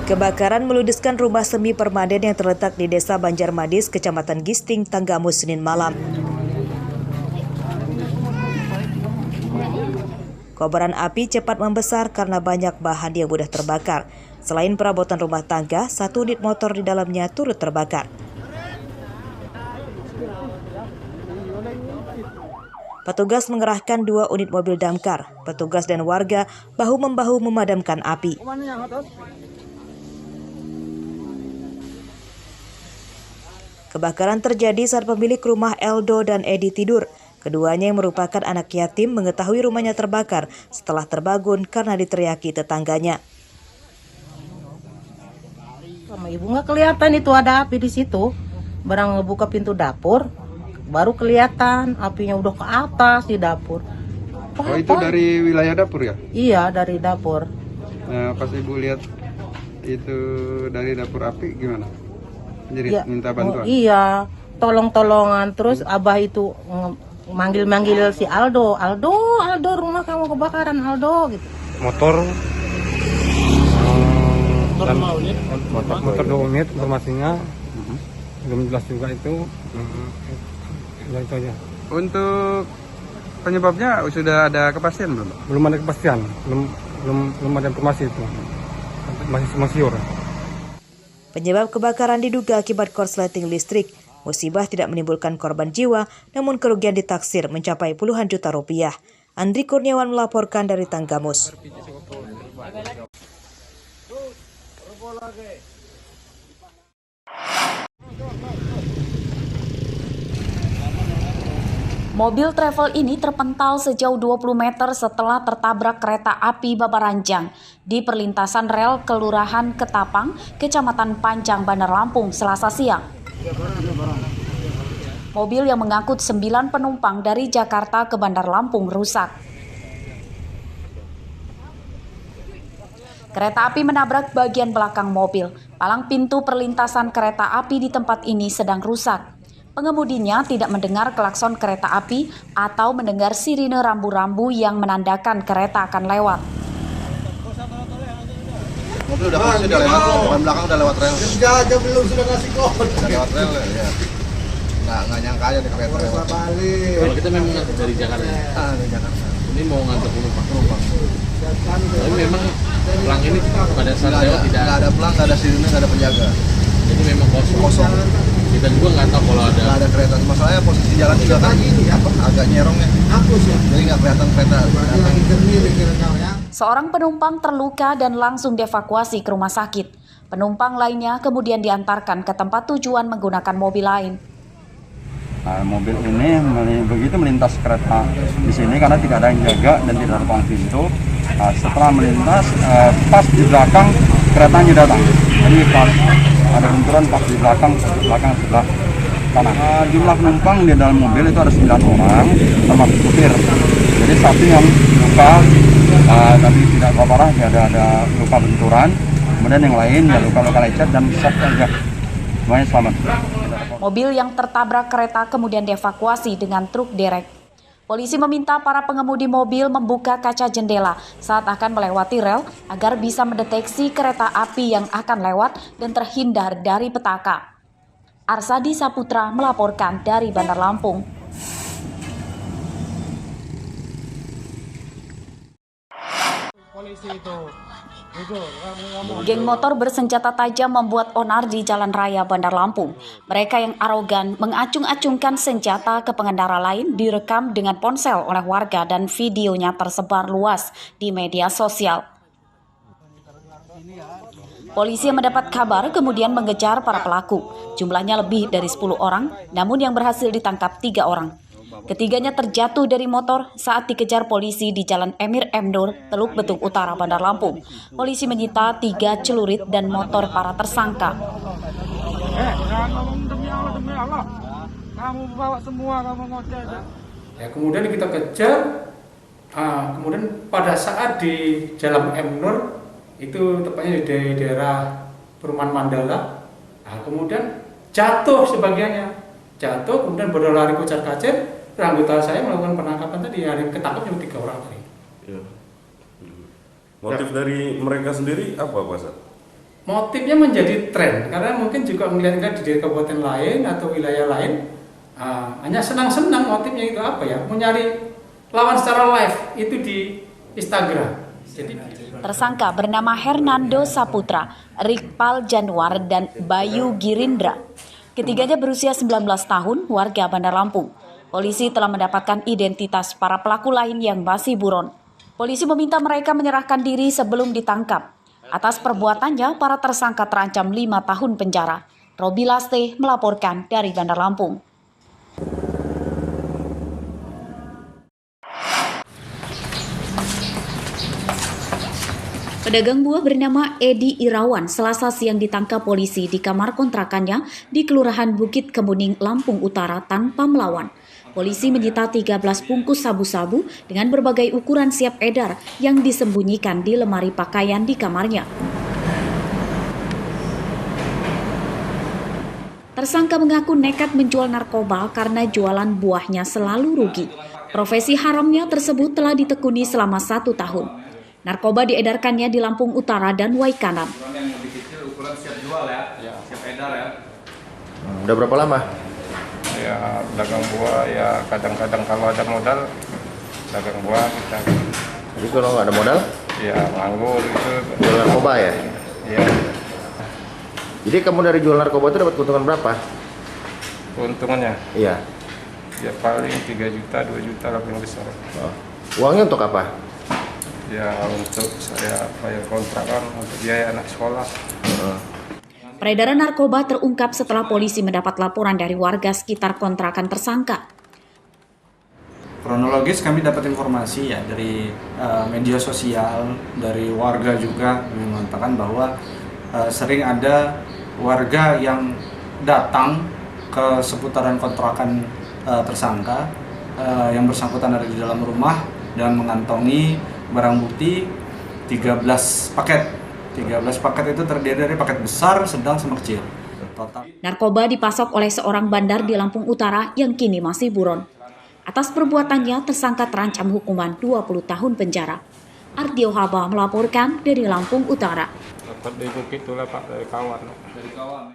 Kebakaran meludeskan rumah semi permanen yang terletak di Desa Banjarmadis, Kecamatan Gisting, Tanggamus, Senin malam. Kobaran api cepat membesar karena banyak bahan yang mudah terbakar. Selain perabotan rumah tangga, 1 unit motor di dalamnya turut terbakar. Petugas mengerahkan 2 unit mobil damkar. Petugas dan warga bahu-membahu memadamkan api. Kebakaran terjadi saat pemilik rumah Eldo dan Edi tidur. Keduanya yang merupakan anak yatim mengetahui rumahnya terbakar setelah terbangun karena diteriaki tetangganya. Sama ibu nggak kelihatan itu ada api di situ. Barang ngebuka pintu dapur, baru kelihatan apinya udah ke atas di dapur. Oh, itu dari wilayah dapur ya? Iya, dari dapur. Nah, pas ibu lihat itu dari dapur api gimana? Jadi Ya, minta bantuan? iya, tolong-tolongan. Terus abah itu manggil-manggil si Aldo. Aldo, rumah kamu kebakaran, Aldo. Gitu. Motor 2 unit informasinya. Belum jelas juga itu. Ya, itu aja. Untuk penyebabnya sudah ada kepastian belum? Belum ada kepastian, belum ada informasi itu. Masih siur. Penyebab kebakaran diduga akibat korsleting listrik. Musibah tidak menimbulkan korban jiwa, namun kerugian ditaksir mencapai puluhan juta rupiah. Andri Kurniawan melaporkan dari Tanggamus. Mobil travel ini terpental sejauh 20 meter setelah tertabrak kereta api Babaranjang di perlintasan rel Kelurahan Ketapang, Kecamatan Panjang, Bandar Lampung, Selasa siang. Mobil yang mengangkut 9 penumpang dari Jakarta ke Bandar Lampung rusak. Kereta api menabrak bagian belakang mobil. Palang pintu perlintasan kereta api di tempat ini sedang rusak. Pengemudinya tidak mendengar klakson kereta api atau mendengar sirine rambu-rambu yang menandakan kereta akan lewat. Mobil udah pasti udah lewat, depan belakang udah lewat rel. Kerja aja belum sudah ngasih kode. Udah lewat rel ya. Nggak nyangka aja nih kereta lewat. Kalau kita memang dari Jakarta. Dari Jakarta. Ini mau ngantar penumpang. Tapi memang pelang ini pada saat lewat tidak ada pelang, nggak ada sirine, nggak ada penjaga. Jadi memang kosong. Kita juga nggak tahu kalau ada. Nggak ada kereta. Masalahnya posisi jalan juga kan agak nyerong ya. Jadi nggak kelihatan kereta. Seorang penumpang terluka dan langsung dievakuasi ke rumah sakit. Penumpang lainnya kemudian diantarkan ke tempat tujuan menggunakan mobil lain. Nah, mobil ini begitu melintas kereta di sini karena tidak ada yang jaga dan tidak ada palang pintu. Nah, setelah melintas, pas di belakang keretanya datang. Jadi pas ada benturan pas di belakang sebelah kanan. Jumlah penumpang di dalam mobil itu ada 9 orang, termasuk supir. Jadi 1 yang luka, tapi tidak parah, ada luka benturan. Kemudian yang lain ya luka-luka lecet dan sak saja. Semuanya selamat. Mobil yang tertabrak kereta kemudian dievakuasi dengan truk derek. Polisi meminta para pengemudi mobil membuka kaca jendela saat akan melewati rel agar bisa mendeteksi kereta api yang akan lewat dan terhindar dari petaka. Arsadi Saputra melaporkan dari Bandar Lampung. Geng motor bersenjata tajam membuat onar di Jalan Raya Bandar Lampung. Mereka yang arogan mengacung-acungkan senjata ke pengendara lain direkam dengan ponsel oleh warga dan videonya tersebar luas di media sosial. Polisi yang mendapat kabar kemudian mengejar para pelaku. Jumlahnya lebih dari 10 orang, namun yang berhasil ditangkap 3 orang. Ketiganya terjatuh dari motor saat dikejar polisi di Jalan Emir M. Nur, Teluk Betung Utara, Bandar Lampung. Polisi menyita 3 celurit dan motor para tersangka. Kamu bawa semua, kamu ngoceh. Ya, kemudian kita kejar. Kemudian pada saat di Jalan M. Nur, itu tepatnya di daerah Perumahan Mandala. Kemudian jatuh sebagiannya. Kemudian berlari kocar-kacir. Anggota saya melakukan penangkapan tadi, yang ketangkap cuma 3 orang tadi. Ya. Motif dari mereka sendiri apa, Pak Sat? motifnya menjadi tren karena mungkin juga melihat di kabupaten lain atau wilayah lain hanya senang-senang motifnya itu apa ya, mau nyari lawan secara live itu di Instagram. Jadi Tersangka bernama Hernando Saputra, Rikpal Januar, dan Bayu Girindra. Ketiganya berusia 19 tahun, warga Bandar Lampung. Polisi telah mendapatkan identitas para pelaku lain yang masih buron. Polisi meminta mereka menyerahkan diri sebelum ditangkap. Atas perbuatannya, para tersangka terancam 5 tahun penjara. Robi Laste melaporkan dari Bandar Lampung. Pedagang buah bernama Edi Irawan Selasa siang ditangkap polisi di kamar kontrakannya di Kelurahan Bukit Kemuning, Lampung Utara tanpa melawan. Polisi menyita 13 bungkus sabu-sabu dengan berbagai ukuran siap edar yang disembunyikan di lemari pakaian di kamarnya. Tersangka mengaku nekat menjual narkoba karena jualan buahnya selalu rugi. Profesi haramnya tersebut telah ditekuni selama 1 tahun. Narkoba diedarkannya di Lampung Utara dan Waikanan. Udah berapa lama? Ya dagang buah ya kadang-kadang kalau ada modal dagang buah kita. Jadi kalau nggak ada modal? Ya nganggur itu. Jual narkoba ya? Ya Jadi kamu dari jual narkoba itu dapat keuntungan berapa? keuntungannya Iya. ya paling 3 juta 2 juta lah paling besar. Oh. Uangnya untuk apa? Ya untuk saya bayar kontrakan, untuk biaya anak sekolah. Peredaran narkoba terungkap setelah polisi mendapat laporan dari warga sekitar kontrakan tersangka. Kronologis kami dapat informasi ya dari media sosial, dari warga juga mengatakan bahwa sering ada warga yang datang ke seputaran kontrakan tersangka yang bersangkutan ada di dalam rumah dan mengantongi barang bukti 13 paket. 13 paket itu terdiri dari paket besar, sedang, sama kecil. Total. Narkoba dipasok oleh seorang bandar di Lampung Utara yang kini masih buron. Atas perbuatannya, tersangka terancam hukuman 20 tahun penjara. Ardio Haba melaporkan dari Lampung Utara. Dapat di bukit itulah Pak dari kawan.